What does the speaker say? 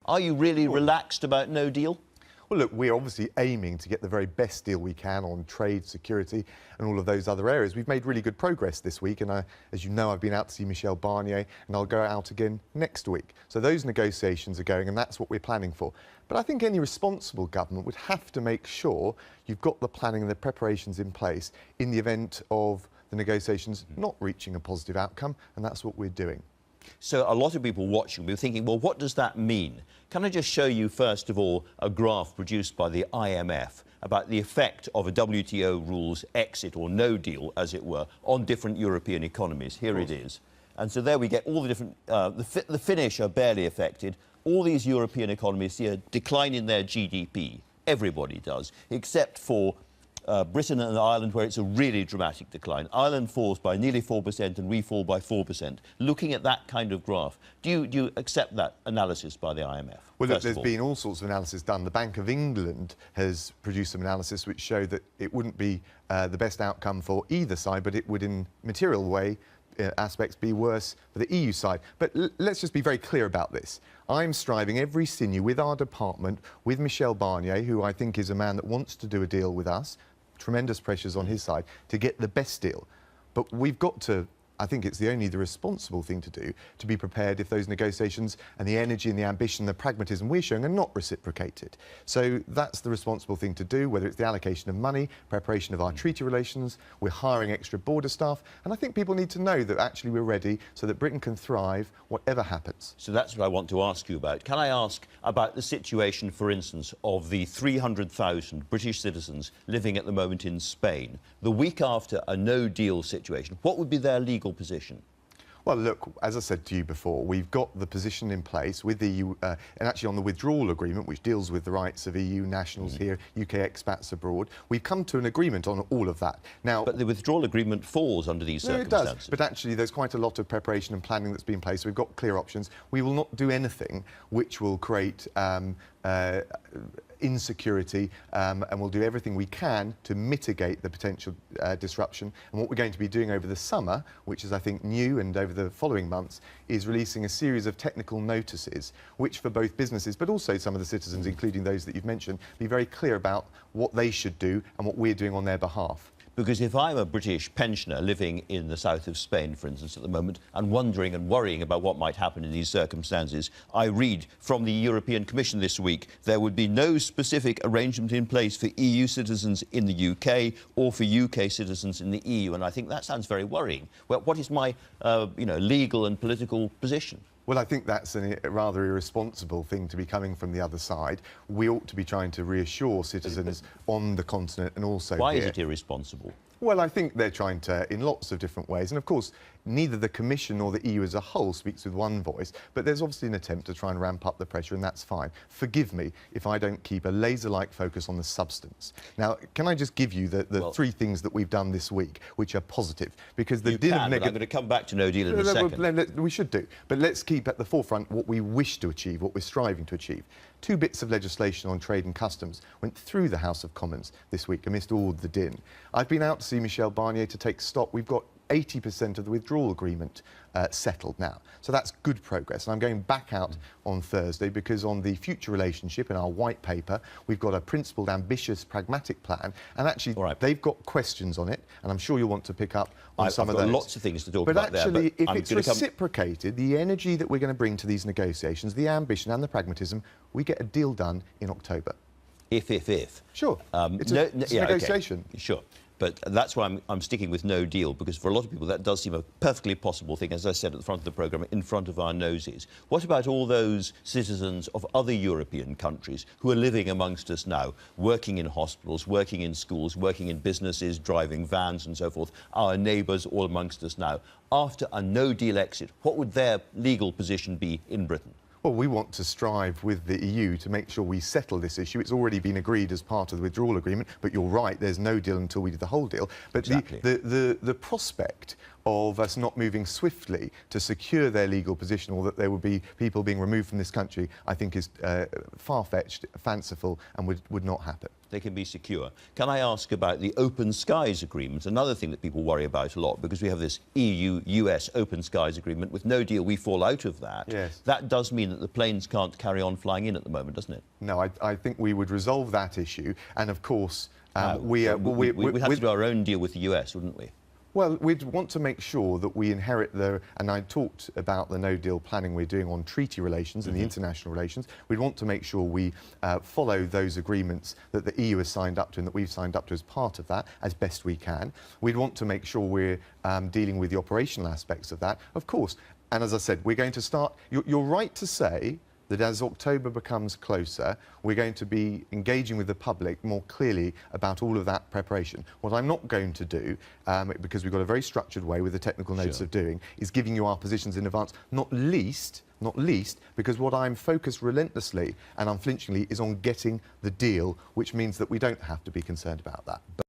Are you really relaxed about no deal? Well, look, we're obviously aiming to get the very best deal we can on trade, security and all of those other areas. We've made really good progress this week, and as you know, I've been out to see Michel Barnier, and I'll go out again next week. So those negotiations are going, and that's what we're planning for. But I think any responsible government would have to make sure you've got the planning and the preparations in place in the event of the negotiations not reaching a positive outcome, and that's what we're doing. So a lot of people watching will be thinking, well, what does that mean? Can I just show you, first of all, a graph produced by the IMF about the effect of a WTO rules exit, or no deal, as it were, on different European economies? Here it is. And so there we get all the different... the Finnish are barely affected. All these European economies see a decline in their GDP. Everybody does, except for Britain and Ireland, where it's a really dramatic decline. Ireland falls by nearly 4% and we fall by 4%. Looking at that kind of graph, do you accept that analysis by the IMF? Well, look, there's been all sorts of analysis done. The Bank of England has produced some analysis which show that it wouldn't be the best outcome for either side, but it would in material way aspects be worse for the EU side. But let's just be very clear about this. I'm striving every sinew with our department, with Michel Barnier, who I think is a man that wants to do a deal with us. Tremendous pressures on his side to get the best deal. But we've got to, I think it's the responsible thing to do, to be prepared if those negotiations and the energy and the ambition, the pragmatism we're showing are not reciprocated. So that's the responsible thing to do, whether it's the allocation of money, preparation of our treaty relations, we're hiring extra border staff, and I think people need to know that actually we're ready so that Britain can thrive whatever happens. So that's what I want to ask you about. Can I ask about the situation, for instance, of the 300,000 British citizens living at the moment in Spain? The week after a no-deal situation, what would be their legal position? Well, look, as I said to you before, we've got the position in place with the EU, and actually on the withdrawal agreement, which deals with the rights of EU nationals here, UK expats abroad. We've come to an agreement on all of that. Now, but the withdrawal agreement falls under these circumstances. It does, but actually there's quite a lot of preparation and planning that's been in place. We've got clear options. We will not do anything which will create insecurity, and we'll do everything we can to mitigate the potential disruption. And what we're going to be doing over the summer, which is, I think, new, and over the following months, is releasing a series of technical notices, which for both businesses, but also some of the citizens, including those that you've mentioned, be very clear about what they should do and what we're doing on their behalf. Because if I'm a British pensioner living in the south of Spain, for instance, at the moment, and wondering and worrying about what might happen in these circumstances, I read from the European Commission this week there would be no specific arrangement in place for EU citizens in the UK or for UK citizens in the EU, and I think that sounds very worrying. Well, what is my, legal and political position? Well, I think that's a rather irresponsible thing to be coming from the other side. We ought to be trying to reassure citizens on the continent and also Why here. Is it irresponsible? Well, I think they're trying to, in lots of different ways. And of course, neither the Commission nor the EU as a whole speaks with one voice, but there's obviously an attempt to try and ramp up the pressure, and that's fine. Forgive me if I don't keep a laser-like focus on the substance. Now, can I just give you the three things that we've done this week, which are positive? Because the deal I'm going to come back to no deal in a second. We should do. But let's keep at the forefront what we wish to achieve, what we're striving to achieve. Two bits of legislation on trade and customs went through the House of Commons this week amidst all the din. I've been out to see Michel Barnier to take stock. We've got 80% of the withdrawal agreement settled now. So that's good progress. And I'm going back out on Thursday because on the future relationship in our white paper, we've got a principled, ambitious, pragmatic plan. And actually, they've got questions on it. And I'm sure you'll want to pick up on some of those. I've got lots of things to talk about there. But actually, if it's reciprocated, the energy that we're going to bring to these negotiations, the ambition and the pragmatism, we get a deal done in October. If. Sure. It's a negotiation. Okay. Sure. But that's why I'm sticking with no deal, because for a lot of people that does seem a perfectly possible thing, as I said at the front of the programme, in front of our noses. What about all those citizens of other European countries who are living amongst us now, working in hospitals, working in schools, working in businesses, driving vans and so forth, our neighbours all amongst us now? After a no-deal exit, what would their legal position be in Britain? Well, we want to strive with the EU to make sure we settle this issue. It's already been agreed as part of the withdrawal agreement, but you're right, there's no deal until we do the whole deal. But exactly. the prospect of us not moving swiftly to secure their legal position, or that there would be people being removed from this country, I think is far-fetched, fanciful, and would not happen. They can be secure. Can I ask about the Open Skies Agreement? Another thing that people worry about a lot, because we have this EU-US Open Skies Agreement. With no deal, we fall out of that. Yes. That does mean that the planes can't carry on flying in at the moment, doesn't it? No, I think we would resolve that issue, and of course, we'd have to do our own deal with the US, wouldn't we? Well, we'd want to make sure that we inherit and I talked about the no-deal planning we're doing on treaty relations and the international relations. We'd want to make sure we follow those agreements that the EU has signed up to and that we've signed up to as part of that as best we can. We'd want to make sure we're dealing with the operational aspects of that, of course. And as I said, we're going to start... You're right to say that as October becomes closer, we're going to be engaging with the public more clearly about all of that preparation. What I'm not going to do, because we've got a very structured way with the technical notes of doing, is giving you our positions in advance, not least, because what I'm focused relentlessly and unflinchingly is on getting the deal, which means that we don't have to be concerned about that.